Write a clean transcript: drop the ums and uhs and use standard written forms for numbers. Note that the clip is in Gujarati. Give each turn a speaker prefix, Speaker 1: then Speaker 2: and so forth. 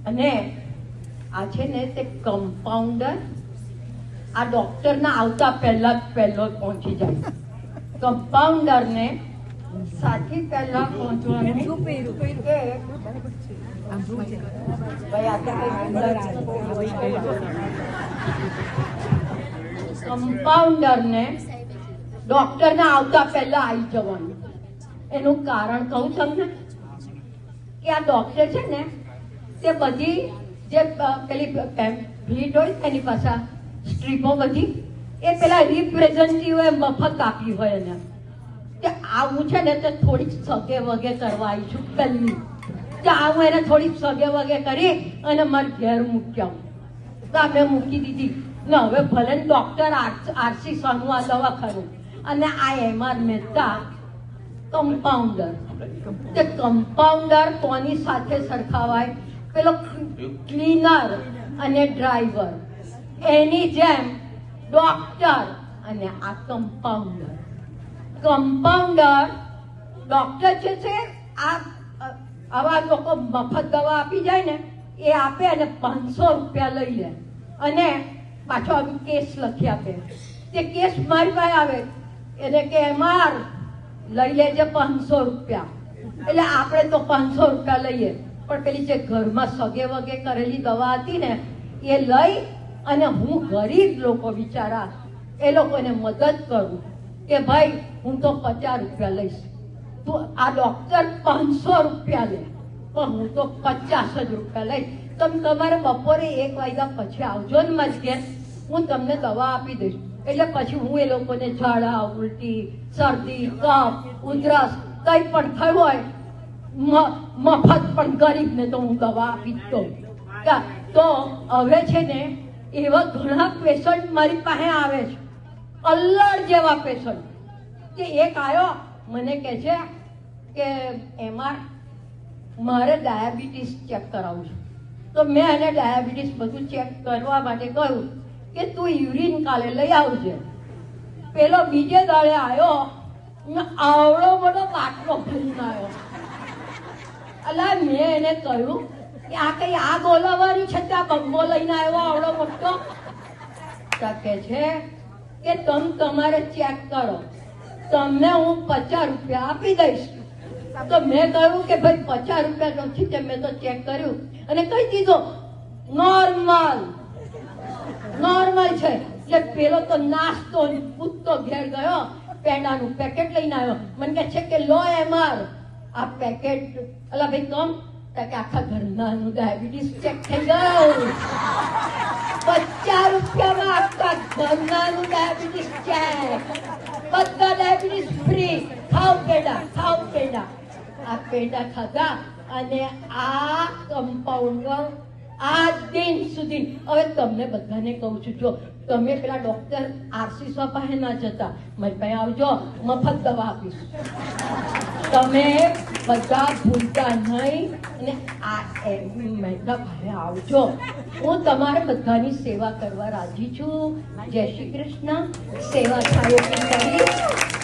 Speaker 1: અને આ છે ને તે કમ્પાઉન્ડર આ ડોક્ટરના આવતા પહેલા પહેલો પહોંચી જાય. કમ્પાઉન્ડરને સાથી પહેલા પહોંચવાનું કમ્પાઉન્ડરને ડોક્ટરના આવતા પહેલા આવી જવાનું. એનું કારણ કહું તમને કે આ ડોક્ટર છે ને તે બધી જે પેલી ભીડ હોય એની પાસે સ્ટ્રીપો બધી એ પેલા રિપ્રેઝેન્ટેટિવે મફત આપી હોય એને કે આવું છે ને તે થોડીક સગે વગે કરવા આવી છું પહેલી કે આવું એને થોડીક સગે વગે કરી અને મારે ઘેર મૂક્યા તો અમે મૂકી દીધી ને હવે ભલે ડોક્ટર આરસી સાનું આ દવાખાનું અને આ એમઆર મહેતા કમ્પાઉન્ડર. તે કમ્પાઉન્ડર કોની સાથે સરખાવાય? પેલો ક્લીનર અને ડ્રાઈવર એની જેમ ડોક્ટર અને આ કમ્પાઉન્ડર. કમ્પાઉન્ડર ડોક્ટર જે છે આ આવા લોકો મફત દવા આપી જાય ને એ આપે અને 500 રૂપિયા લઈ લે અને પાછો કેસ લખી આપે. તે કેસ મારી પાસે આવે એને કે એમઆર લઈ લેજે 500 રૂપિયા. એટલે આપણે તો 500 રૂપિયા લઈએ પણ પેલી જે ઘરમાં સગે વગે કરેલી દવા હતી ને એ લઈ અને હું ગરીબ લોકો બિચારા એ લોકોને મદદ કરું કે ભાઈ હું તો 50 રૂપિયા લઈશ, તું આ ડોક્ટર 500 રૂપિયા લે પણ હું તો 50 જ રૂપિયા લઈશ. તમે તમારે બપોરે 1 વાગ્યા પછી આવજો ને મારી ઘેર, હું તમને દવા આપી દઈશ. એટલે પછી હું એ લોકોને ઝાડા ઉલટી શરદી કફ ઉધરસ કઈ પણ થયું હોય મફત પણ ગરીબને તો હું દવા આપી જ દઉં. તો હવે છે ને એવા ઘણા પેશન્ટ મારી પાસે આવે છે, અલ્લડ જેવા પેશન્ટ. કે એક આવ્યો મને કહે છે કે એમાં મારે ડાયાબિટીસ ચેક કરાવું છે. તો મેં એને ડાયાબિટીસ બધું ચેક કરવા માટે કહ્યું કે તું યુરિન કાલે લઈ આવજે. પેલો બીજે દાડે આવ્યો આવડો મોટો બાટલો ભરીને આવ્યો. અલા મેં એને કહ્યું કે આ કઈ આગ ઓલાવવાની છે ત્યાં બંબો લઈને આવ્યો આવડો મોટો. કે છે કે તમે તમારે ચેક કરો, તમને હું 50 રૂપિયા આપી દઈશ. તો મેં કહ્યું કે ભાઈ 50 રૂપિયા નથી કે મેં તો ચેક કર્યું અને કહી દીધું નોર્મલ છે. એટલે પેલો તો નાસ્તો કૂદતો ઘેર ગયો, પેંડાનું પેકેટ લઈને આવ્યો. મને કહે છે કે લો એમઆર આ પેકેટ. અલા ભાઈ કમ કે આખા ઘરનાનું ડાયાબિટીસ ચેક થઈ ગયું. 50 રૂપિયામાં આખા ઘરનાનું ડાયાબિટીસ ચેક, બધા ડાયાબિટીસ ફ્રી. ખાવ પેંડા. આ પેંડા ખાધા અને આ કમ્પાઉન્ડર આ દિન સુધી. હવે તમને બધાને કહું છું, જો તમે પેલા ડોક્ટર આરસી પાસે ના જતા, મારી પાસે આવજો, મફત દવા આપીશ. તમે બધા ભૂલતા નહીં અને આ મહેતા પાસે આવજો. હું તમારે બધાની સેવા કરવા રાજી છું. જય શ્રી કૃષ્ણ. સેવા થાય એટલી કરી.